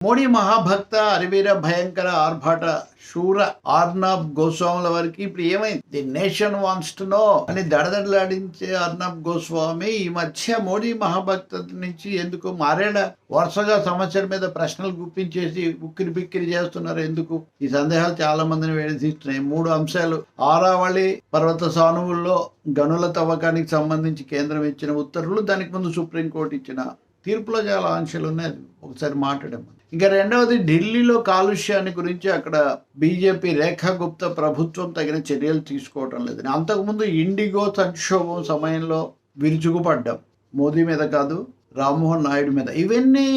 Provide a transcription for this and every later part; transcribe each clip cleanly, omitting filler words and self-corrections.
మోడీ మహాభక్త అరివీర భయంకర ఆర్భాట శూర ఆర్నాబ్ గోస్వాముల వారికి ఇప్పుడు ఏమైంది? The nation wants to know అని దడదడలాడించే ఆర్నాబ్ గోస్వామి ఈ మధ్య మోడీ మహాభక్త నుంచి ఎందుకు మారేడా? వరుసగా సమస్యల మీద ప్రశ్నలు గుప్పించేసి ఉక్కిరి బిక్కిరి చేస్తున్నారు. ఎందుకు? ఈ సందేహాలు చాలా మందిని వేధిస్తున్నాయి. 3 అంశాలు. ఆరావళి పర్వత సానువుల్లో గనుల తవ్వకానికి సంబంధించి కేంద్రం ఇచ్చిన ఉత్తర్వులు, దానికి ముందు సుప్రీంకోర్టు ఇచ్చిన తీర్పులో చాలా ఆంక్షలు ఉన్నాయి. ఒకసారి మాట్లాడమని. ఇంకా రెండవది, ఢిల్లీలో కాలుష్యాన్ని గురించి అక్కడ బీజేపీ రేఖా గుప్తా ప్రభుత్వం తగిన చర్యలు తీసుకోవటం లేదని. అంతకుముందు ఇండిగో సంక్షోభం సమయంలో విరుచుకుపడ్డాం. మోదీ మీద కాదు, రామ్మోహన్ నాయుడు మీద. ఇవన్నీ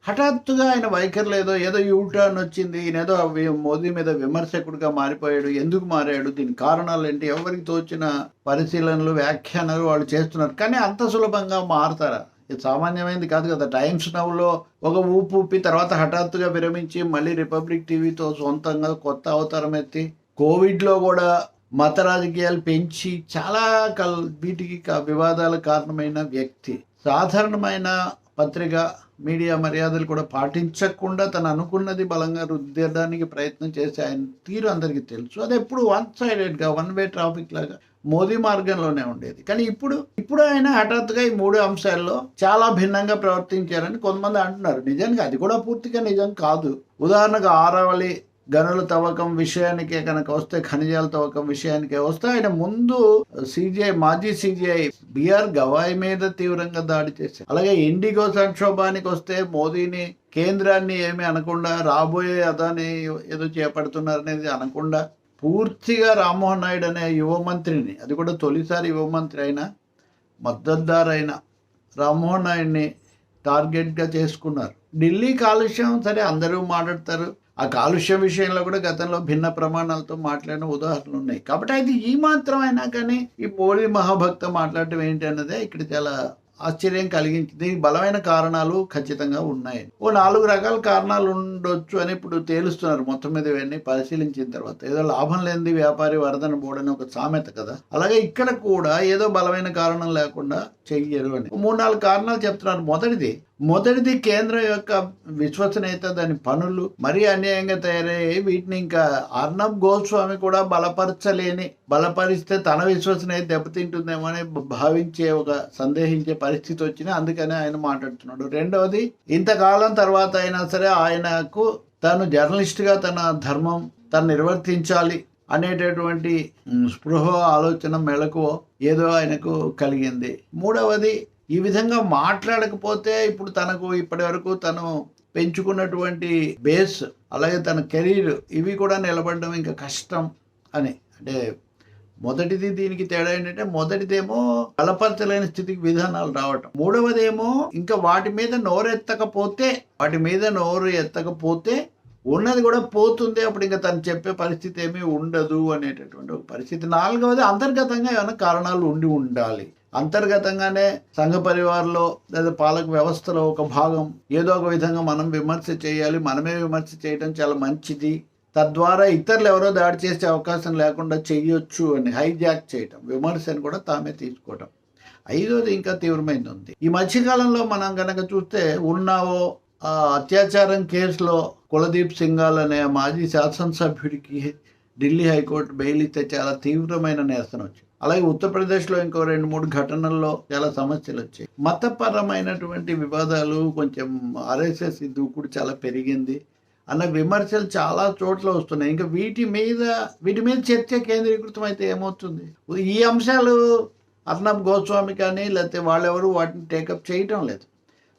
హఠాత్తుగా ఆయన వైఖరిలో ఏదో యూటర్న్ వచ్చింది. ఈయన ఏదో మోదీ మీద విమర్శకుడిగా మారిపోయాడు. ఎందుకు మారాడు? దీని కారణాలు ఏంటి? ఎవరికి తోచిన పరిశీలనలు, వ్యాఖ్యానాలు వాళ్ళు చేస్తున్నారు. కానీ అంత సులభంగా మారుతారా? ఇది సామాన్యమైనది కాదు కదా. టైమ్స్ నౌలో ఒక ఊపి తర్వాత హఠాత్తుగా విరమించి మళ్ళీ రిపబ్లిక్ టీవీతో సొంతంగా కొత్త అవతారం ఎత్తి కోవిడ్లో కూడా మత రాజకీయాలు పెంచి చాలా వీటికి వివాదాల కారణమైన వ్యక్తి. సాధారణమైన పత్రిక మీడియా మర్యాదలు కూడా పాటించకుండా తను అనుకున్నది బలంగా రుద్దడానికి ప్రయత్నం చేసే ఆయన తీరు అందరికీ తెలుసు. అది ఎప్పుడు వన్ సైడెడ్గా, వన్ వే ట్రాఫిక్ లాగా మోదీ మార్గంలోనే ఉండేది. కానీ ఇప్పుడు ఆయన హఠాత్తుగా ఈ 3 అంశాల్లో చాలా భిన్నంగా ప్రవర్తించారని కొంతమంది అంటున్నారు. నిజానికి అది కూడా పూర్తిగా నిజం కాదు. ఉదాహరణకు ఆరావళి గనుల తవ్వకం విషయానికే కనుక వస్తే, ఖనిజాల తవ్వకం విషయానికే వస్తే, ఆయన ముందు మాజీ సిజిఐ బిఆర్ గవాయ్ మీద తీవ్రంగా దాడి చేశారు. అలాగే ఇండిగో సంక్షోభానికి వస్తే మోదీని, కేంద్రాన్ని ఏమీ అనకుండా, రాబోయే అదాని ఏదో చేపడుతున్నారనేది అనకుండా పూర్తిగా రామ్మోహన్ నాయుడు అనే యువ మంత్రిని, అది కూడా తొలిసారి యువ మంత్రి అయినా మద్దతుదారైన రామ్మోహన్ నాయుడిని టార్గెట్గా చేసుకున్నారు. ఢిల్లీ కాలుష్యం సరే అందరూ మాట్లాడతారు. ఆ కాలుష్య విషయంలో కూడా గతంలో భిన్న ప్రమాణాలతో మాట్లాడిన ఉదాహరణలు ఉన్నాయి. కాబట్టి అది ఈ మాత్రం అయినా కానీ ఈ మోడీ మహాభక్త మాట్లాడటం ఏంటి అన్నదే ఇక్కడ చాలా ఆశ్చర్యం కలిగించింది. దీనికి బలమైన కారణాలు ఖచ్చితంగా ఉన్నాయి. 4 రకాల కారణాలు ఉండొచ్చు అని ఇప్పుడు తేలుస్తున్నారు. మొత్తం మీద ఇవన్నీ పరిశీలించిన తర్వాత ఏదో లాభం లేనిది వ్యాపారి వరదన బోడని ఒక సామెత కదా. అలాగే ఇక్కడ కూడా ఏదో బలమైన కారణం లేకుండా చెయ్యరు అని 3-4 కారణాలు చెప్తున్నారు. మొదటిది కేంద్రం యొక్క విశ్వసనీయత, దాని పనులు మరీ అన్యాయంగా తయారయ్యాయి. వీటిని ఇంకా అర్నబ్ గోస్వామి కూడా బలపరిస్తే తన విశ్వసనీయత దెబ్బతింటుందేమో అని సందేహించే పరిస్థితి వచ్చినా అందుకనే ఆయన మాట్లాడుతున్నాడు. రెండవది, ఇంతకాలం తర్వాత అయినా సరే ఆయనకు తాను జర్నలిస్ట్గా తన ధర్మం తను నిర్వర్తించాలి అనేటటువంటి స్పృహ, ఆలోచన, మెళకువ ఏదో ఆయనకు కలిగింది. మూడవది, ఈ విధంగా మాట్లాడకపోతే ఇప్పుడు తనకు ఇప్పటి వరకు తను పెంచుకున్నటువంటి బేస్, అలాగే తన కెరీర్ ఇవి కూడా నిలబడడం ఇంకా కష్టం అని. అంటే మొదటిది దీనికి తేడా ఏంటంటే, మొదటిదేమో బలపరచలేని స్థితికి విధానాలు రావటం, మూడవదేమో ఇంకా వాటి మీద నోరు ఎత్తకపోతే ఉన్నది కూడా పోతుంది, అప్పుడు ఇంకా తను చెప్పే పరిస్థితి ఏమీ ఉండదు అనేటటువంటి ఒక పరిస్థితి. నాలుగవది, అంతర్గతంగా ఏమైనా కారణాలు ఉండాలి. అంతర్గతంగానే సంఘ పరివారంలో లేదా పాలక వ్యవస్థలో ఒక భాగం ఏదో ఒక విధంగా మనం విమర్శ చేయాలి, మనమే విమర్శ చేయడం చాలా మంచిది, తద్వారా ఇతరులు ఎవరో దాడి చేసే అవకాశం లేకుండా చెయ్యొచ్చు అని హైజాక్ చేయటం, విమర్శను కూడా తామే తీసుకోవటం. ఐదోది ఇంకా తీవ్రమైనది ఉంది. ఈ మధ్యకాలంలో మనం కనుక చూస్తే, ఉన్నావో అత్యాచారం కేసులో కులదీప్ సింగాల్ అనే మాజీ శాసనసభ్యుడికి ఢిల్లీ హైకోర్టు బెయిల్ ఇస్తే చాలా తీవ్రమైన నిరసన వచ్చింది. అలాగే ఉత్తరప్రదేశ్లో ఇంకో 2-3 ఘటనల్లో చాలా సమస్యలు వచ్చాయి. మతపరమైనటువంటి వివాదాలు, కొంచెం ఆర్ఎస్ఎస్ దూకుడు చాలా పెరిగింది అన్న విమర్శలు చాలా చోట్ల వస్తున్నాయి. ఇంకా వీటి మీద చర్చ కేంద్రీకృతం అయితే ఏమవుతుంది? ఈ అంశాలు అర్నబ్ గోస్వామి కానీ లేకపోతే వాళ్ళెవరు వాటిని టేకప్ చేయటం లేదు.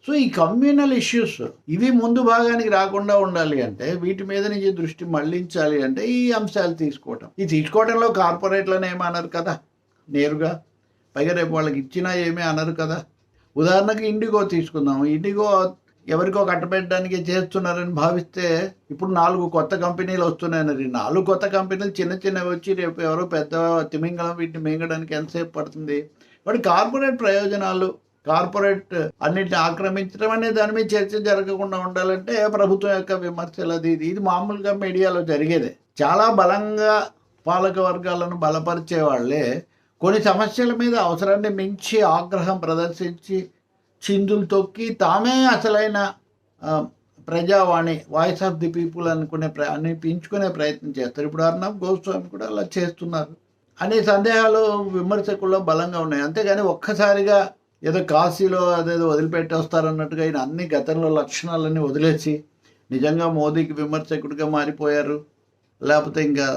సో ఈ కమ్యూనల్ ఇష్యూస్ ఇవి ముందు భాగానికి రాకుండా ఉండాలి అంటే, వీటి మీద నుంచి దృష్టి మళ్లించాలి అంటే ఈ అంశాలు తీసుకోవడంలో కార్పొరేట్లను ఏమీ అనరు కదా నేరుగా, పైగా రేపు వాళ్ళకి ఇచ్చినా ఏమీ అనరు కదా. ఉదాహరణకు ఇండిగో తీసుకుందాం. ఇండిగో ఎవరికో కట్టబెట్టడానికి చేస్తున్నారని భావిస్తే ఇప్పుడు 4 కొత్త కంపెనీలు వస్తున్నాయన్నారు. 4 కొత్త కంపెనీలు చిన్నవి వచ్చి రేపు ఎవరో పెద్ద తిమింగళం వీటిని మింగడానికి ఎంతసేపు పడుతుంది? వాటి కార్పొరేట్ ప్రయోజనాలు, కార్పొరేట్ అన్నింటిని ఆక్రమించడం అనే దాని మీద చర్చ జరగకుండా ఉండాలంటే ప్రభుత్వం యొక్క విమర్శలు ఇది మామూలుగా మీడియాలో జరిగేదే. చాలా బలంగా పాలక వర్గాలను బలపరిచే వాళ్ళే కొన్ని సమస్యల మీద అవసరాన్ని మించి ఆగ్రహం ప్రదర్శించి చిందులు తొక్కి తామే అసలైన ప్రజావాణి, వాయిస్ ఆఫ్ ది పీపుల్ అనిపించుకునే ప్రయత్నం చేస్తారు. ఇప్పుడు అర్నబ్ గోస్వామి కూడా అలా చేస్తున్నారు అనే సందేహాలు విమర్శకుల్లో బలంగా ఉన్నాయి. అంతేగాని ఒక్కసారిగా ఏదో కాశీలో అదేదో వదిలిపెట్టి వస్తారన్నట్టుగా ఈయన అన్ని గతంలో లక్షణాలన్నీ వదిలేసి నిజంగా మోదీకి విమర్శకుడిగా మారిపోయారు, లేకపోతే ఇంకా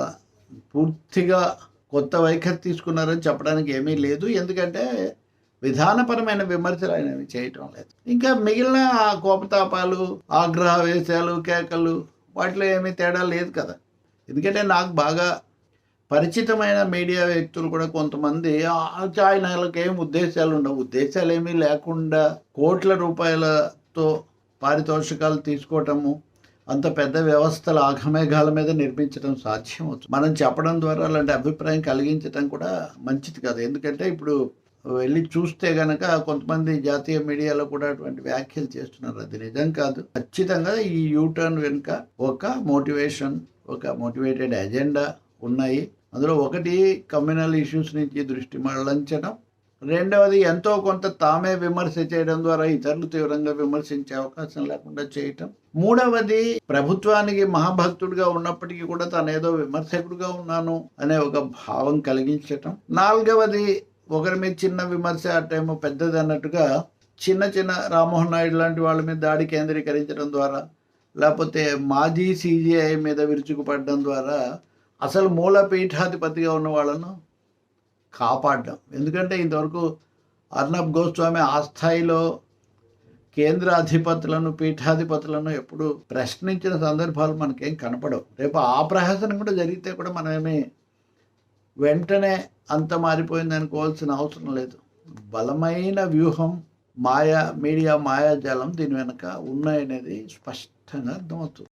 పూర్తిగా కొత్త వైఖరి తీసుకున్నారని చెప్పడానికి ఏమీ లేదు. ఎందుకంటే విధానపరమైన విమర్శలు ఆయన చేయటం లేదు. ఇంకా మిగిలిన కోపతాపాలు, ఆగ్రహవేశాలు, కేకలు వాటిలో ఏమీ తేడా లేదు కదా. ఎందుకంటే నాకు బాగా పరిచితమైన మీడియా వ్యక్తులు కూడా కొంతమంది ఆయనకి ఏం ఉద్దేశాలు ఉండవు, ఉద్దేశాలు ఏమీ లేకుండా కోట్ల రూపాయలతో పారితోషికాలు తీసుకోవటము, అంత పెద్ద వ్యవస్థల ఆఘమేఘాల మీద నిర్మించడం సాధ్యం అవుతుంది. మనం చెప్పడం ద్వారా అలాంటి అభిప్రాయం కలిగించడం కూడా మంచిది కాదు. ఎందుకంటే ఇప్పుడు వెళ్ళి చూస్తే గనక కొంతమంది జాతీయ మీడియాలో కూడా అటువంటి వ్యాఖ్యలు చేస్తున్నారు. అది నిజం కాదు. ఖచ్చితంగా ఈ యూటర్న్ వెనుక ఒక మోటివేటెడ్ ఎజెండా ఉన్నాయి. అందులో ఒకటి కమ్యూనల్ ఇష్యూస్ నుంచి దృష్టి మళ్లించడం, రెండవది ఎంతో కొంత తామే విమర్శ చేయడం ద్వారా ఇతరులు తీవ్రంగా విమర్శించే అవకాశం లేకుండా చేయటం, మూడవది ప్రభుత్వానికి మహాభక్తుడిగా ఉన్నప్పటికీ కూడా తానేదో విమర్శకుడిగా ఉన్నాను అనే ఒక భావం కలిగించటం, నాలుగవది ఒకరి మీద చిన్న విమర్శ అటేమో పెద్దది అన్నట్టుగా చిన్న రామ్మోహన్ నాయుడు లాంటి వాళ్ళ మీద దాడి కేంద్రీకరించడం ద్వారా, లేకపోతే మాజీ CJI మీద విరుచుకుపడడం ద్వారా అసలు మూల పీఠాధిపతిగా ఉన్న వాళ్ళను కాపాడడం. ఎందుకంటే ఇంతవరకు అర్నబ్ గోస్వామి ఆ స్థాయిలో కేంద్ర అధిపతులను, పీఠాధిపతులను ఎప్పుడు ప్రశ్నించిన సందర్భాలు మనకేం కనపడవు. రేపు ఆ ప్రహసనం కూడా జరిగితే కూడా మనమేమి వెంటనే అంత మారిపోయింది అనుకోవాల్సిన అవసరం లేదు. బలమైన వ్యూహం, మీడియా మాయాజాలం దీని వెనక ఉన్నాయనేది స్పష్టంగా అర్థమవుతుంది.